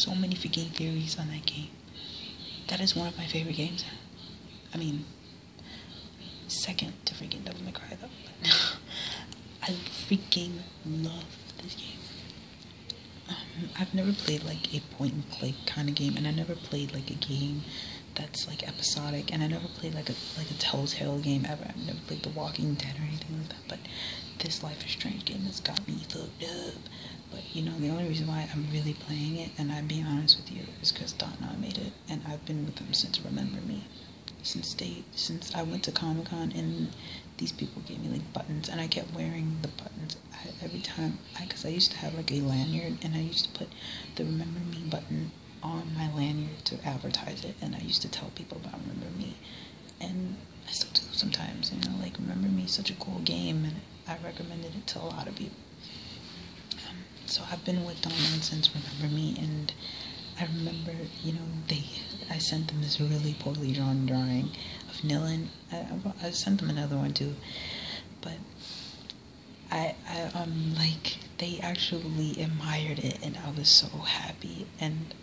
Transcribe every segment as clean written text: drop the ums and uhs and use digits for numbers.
so many freaking theories on that game. That is one of my favorite games. I mean, second to freaking Devil May Cry though. I freaking love this game. I've never played like a point and click kind of game, and I never played like a game that's like episodic, and I never played like a Telltale game ever. I've never played The Walking Dead or anything like that, but this Life is Strange game has got me fucked up. But you know, the only reason why I'm really playing it, and I'm being honest with you, is because Dontnod made it, and I've been with them since Remember Me. Since I went to Comic-Con, and these people gave me like buttons, and I kept wearing the buttons every time, because I used to have like a lanyard, and I used to put the Remember Me button on my lanyard to advertise it, and I used to tell people about Remember Me, and I still do sometimes, you know, like Remember Me is such a cool game, and I recommended it to a lot of people. So I've been with Dontnod since Remember Me, and I remember, you know, I sent them this really poorly drawn drawing of Nilin. I sent them another one too, but like, they actually admired it, and I was so happy, and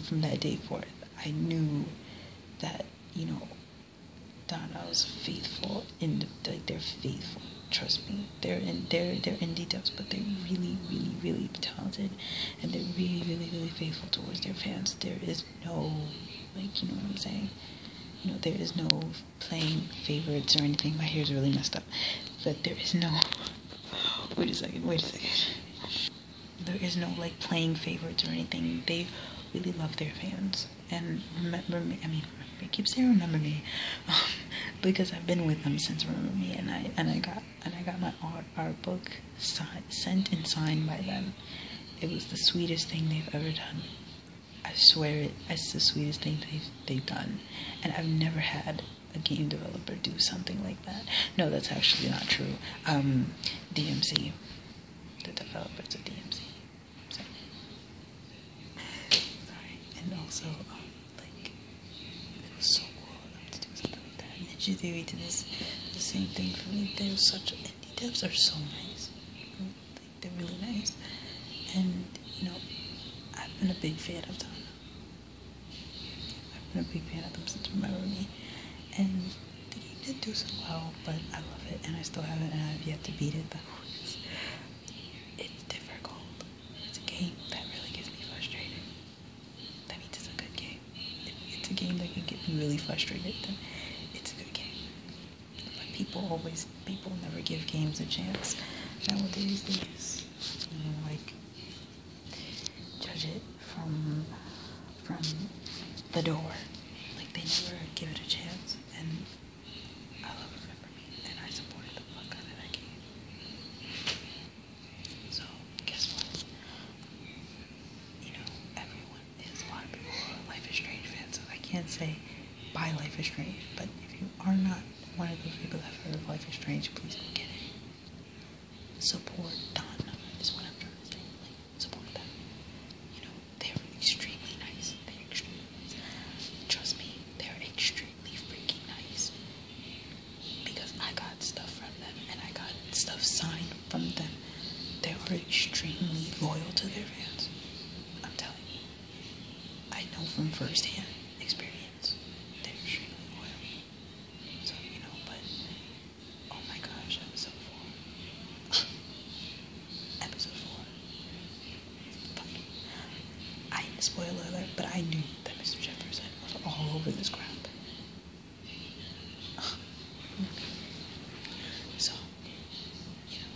from that day forth, I knew that, you know, Dontnod was faithful, and like, they're faithful. Trust me, they're indie devs, but they're really, really, really talented, and they're really, really, really faithful towards their fans. There is no, like, you know what I'm saying? You know, there is no playing favorites or anything. My hair's really messed up, but there is no. Wait a second. There is no like playing favorites or anything. They really love their fans, and Remember Me. I mean, I keep saying Remember Me, because I've been with them since Remember Me, and I got my art book sent and signed by them. It was the sweetest thing they've ever done. I swear it's the sweetest thing they've done, and I've never had a game developer do something like that. No, that's actually not true. DMC, the developers of DMC. Sorry. And also, like, it was so cool of them to do something like that. Ninja Theory did the same thing for me. They're such indie devs are so nice. Like, they're really nice, and you know, I've been a big fan of them. I've been a big fan of them since Remember Me, and the game didn't do so well, but I love it, and I still have it, and I've yet to beat it. But it's difficult. It's a game that really gets me frustrated. That means it's a good game. If it's a game that can get me really frustrated, then it's a good game. But people never give games a chance nowadays. They just, you know, like, judge it from the door. Like, they never give it a chance, and I love Remember Me, and I supported the fuck out of that game. So, guess what? You know, a lot of people are Life is Strange fans, so I can't say buy Life is Strange, but if you are not one of those people that have heard of Life is Strange, please go get it. Support Dontnod is what I'm trying to say. Like, support them. You know, they're extremely nice. Trust me, they're extremely freaking nice. Because I got stuff from them, and I got stuff signed from them. They are extremely loyal to their fans. I'm telling you. I know from firsthand experience. They're extremely loyal. So, you know, but oh my gosh, episode 4. Episode 4. Fuck. Spoiler alert, but I knew that Mr. Jefferson was all over this crap. So, you know,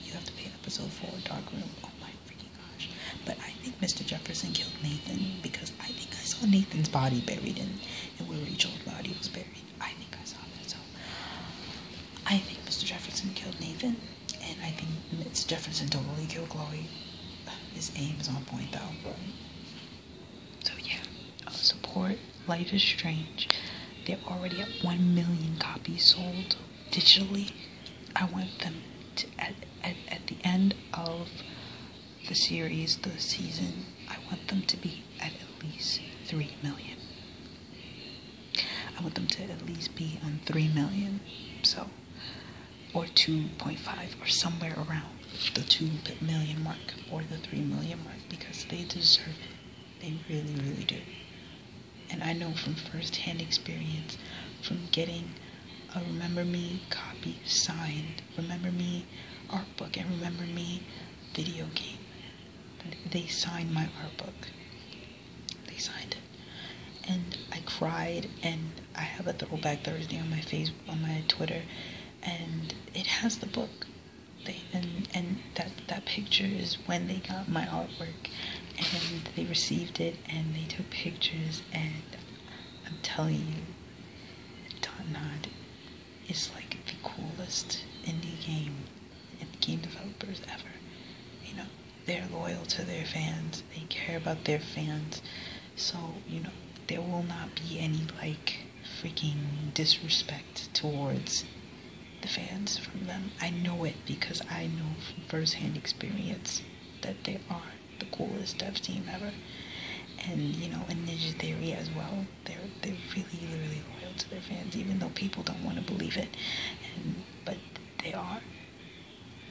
you have to pay episode 4, Dark Room. Oh my freaking gosh. But I think Mr. Jefferson killed Nathan, because I think I saw Nathan's body buried in where Rachel's body was buried. I think I saw that. So, I think Mr. Jefferson killed Nathan, and I think Mr. Jefferson totally killed Chloe. His aim is on point, though. So yeah, support Life is Strange. They're already at 1 million copies sold digitally. I want them to, at the end of the series, the season, I want them to be at least 3 million. I want them to at least be on 3 million. So, or 2.5, or somewhere around the 2 million mark or the 3 million mark, because they deserve it. They really, really do. And I know from first-hand experience, from getting a Remember Me copy signed, Remember Me art book, and Remember Me video game. They signed my art book. They signed it. And I cried, and I have a Throwback Thursday on my Facebook, on my Twitter, and it has the book. And that picture is when they got my artwork, and they received it, and they took pictures, and I'm telling you, Dontnod is like the coolest indie game developers ever. You know, they're loyal to their fans. They care about their fans. So, you know, there will not be any like freaking disrespect towards the fans from them. I know it because I know from first-hand experience that they are the coolest dev team ever. And, you know, in Ninja Theory as well, they're really, really loyal to their fans, even though people don't want to believe it. But they are.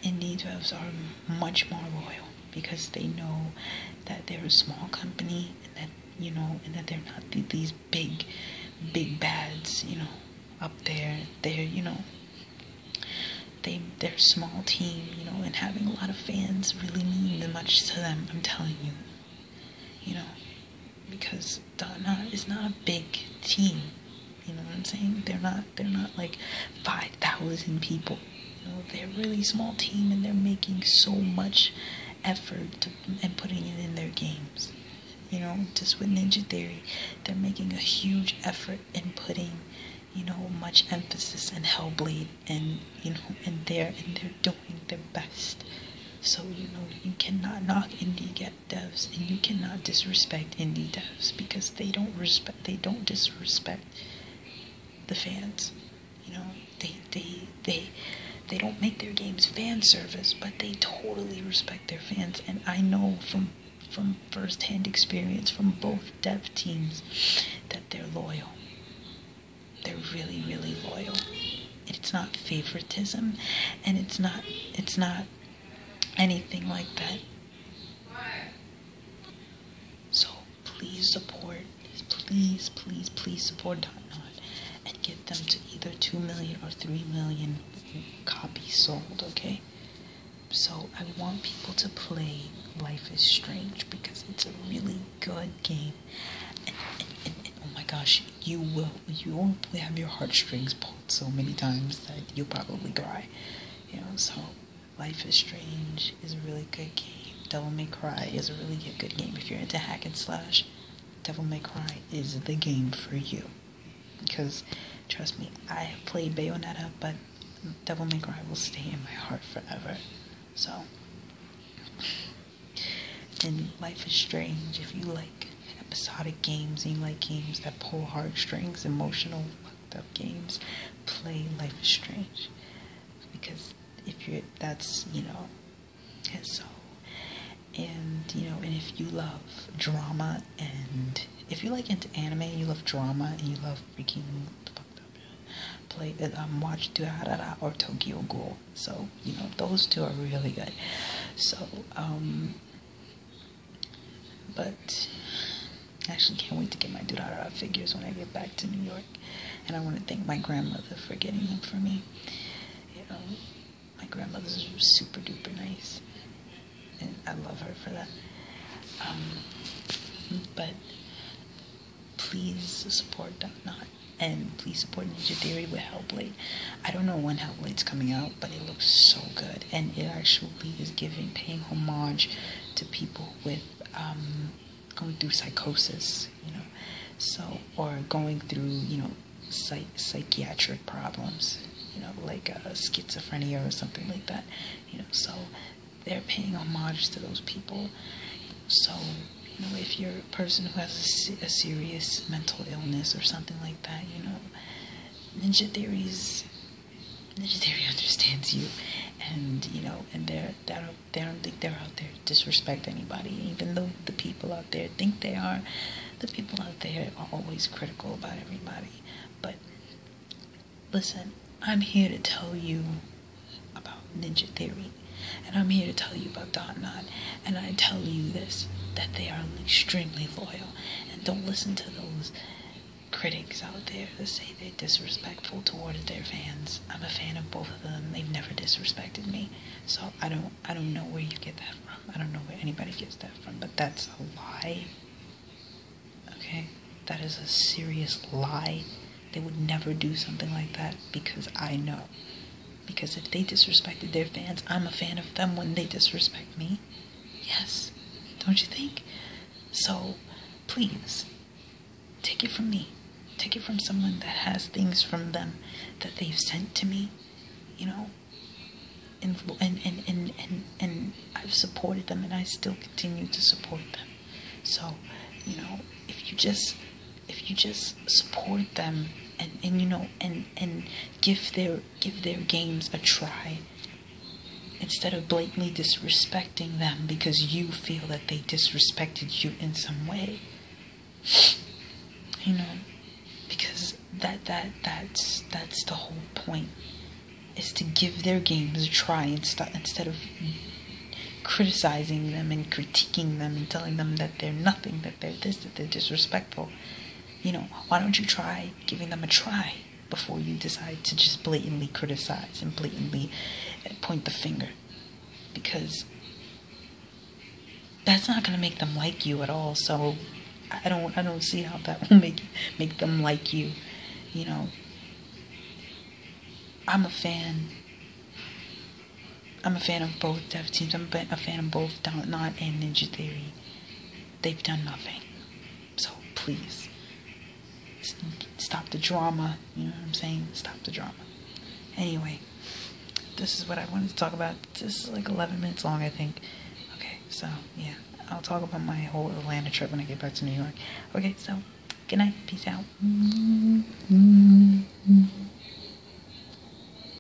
Indie devs are much more loyal because they know that they're a small company, and that, you know, and that they're not these big bads, you know, up there. They're, you know, they're a small team, you know, and having a lot of fans really mean much to them, I'm telling you. You know, because Dontnod is not a big team, you know what I'm saying? They're not like 5,000 people, you know, they're a really small team, and they're making so much effort and putting it in their games. You know, just with Ninja Theory, they're making a huge effort in putting, you know, much emphasis in Hellblade, and, you know, and they're doing their best. So, you know, you cannot knock indie devs, and you cannot disrespect indie devs, because they don't disrespect the fans. You know, they don't make their games fan service, but they totally respect their fans. And I know from first-hand experience from both dev teams that they're loyal. They're really, really loyal. It's not favoritism, and it's not anything like that. So please support, please support Dontnod and get them to either 2 million or 3 million copies sold, okay? So I want people to play Life is Strange, because it's a really good game. And oh my gosh, you will have your heartstrings pulled so many times that you'll probably cry. You know, so Life is Strange is a really good game. Devil May Cry is a really good game. If you're into hack and slash, Devil May Cry is the game for you. Because, trust me, I have played Bayonetta, but Devil May Cry will stay in my heart forever. So, and Life is Strange, if you like episodic games and you like games that pull heartstrings, emotional, fucked up games, play Life is Strange. Because that's, you know, and so, and, you know, and if you love drama, and if you like into anime and you love drama and you love freaking fucked up, watch Durarara or Tokyo Ghoul. So, you know, those two are really good. So, but I actually can't wait to get my Durarara figures when I get back to New York, and I want to thank my grandmother for getting them for me. You know, my grandmother's super duper nice, and I love her for that. But please support Dontnod, and please support Ninja Theory with Hellblade. I don't know when Hellblade's coming out, but it looks so good, and it actually is paying homage to people with going through psychosis, you know, so, or going through, you know, psychiatric problems, you know, like schizophrenia or something like that, you know, so they're paying homage to those people. So, you know, if you're a person who has a serious mental illness or something like that, you know, Ninja Theory understands you, and, you know, and they don't think they're out there to disrespect anybody, even though the people out there think they are. The people out there are always critical about everybody. But listen, I'm here to tell you about Ninja Theory, And I'm here to tell you about Dontnod. And I tell you this, that they are extremely loyal. And don't listen to those critics out there that say they're disrespectful towards their fans. I'm a fan of both of them. They've never disrespected me. So I don't know where you get that from. I don't know where anybody gets that from. But that's a lie. Okay? That is a serious lie. They would never do something like that because I know. Because if they disrespected their fans, I'm a fan of them when they disrespect me. Yes. Don't you think? So, please, take it from me. Take it from someone that has things from them that they've sent to me, you know. And I've supported them and I still continue to support them. So, you know, if you just support them and you know and give their games a try instead of blatantly disrespecting them because you feel that they disrespected you in some way, you know, because that's the whole point, is to give their games a try instead of criticizing them and critiquing them and telling them that they're nothing, that they're this, that they're disrespectful. You know, why don't you try giving them a try before you decide to just blatantly criticize and blatantly point the finger? Because that's not going to make them like you at all. So I don't see how that will make them like you. You know, I'm a fan of both dev teams. I'm a fan of both Dontnod and Ninja Theory. They've done nothing. So please, stop the drama. You know what I'm saying? Stop the drama. Anyway, this is what I wanted to talk about. This is like 11 minutes long, I think. Okay, so yeah, I'll talk about my whole Atlanta trip when I get back to New York. Okay, so good night. Peace out.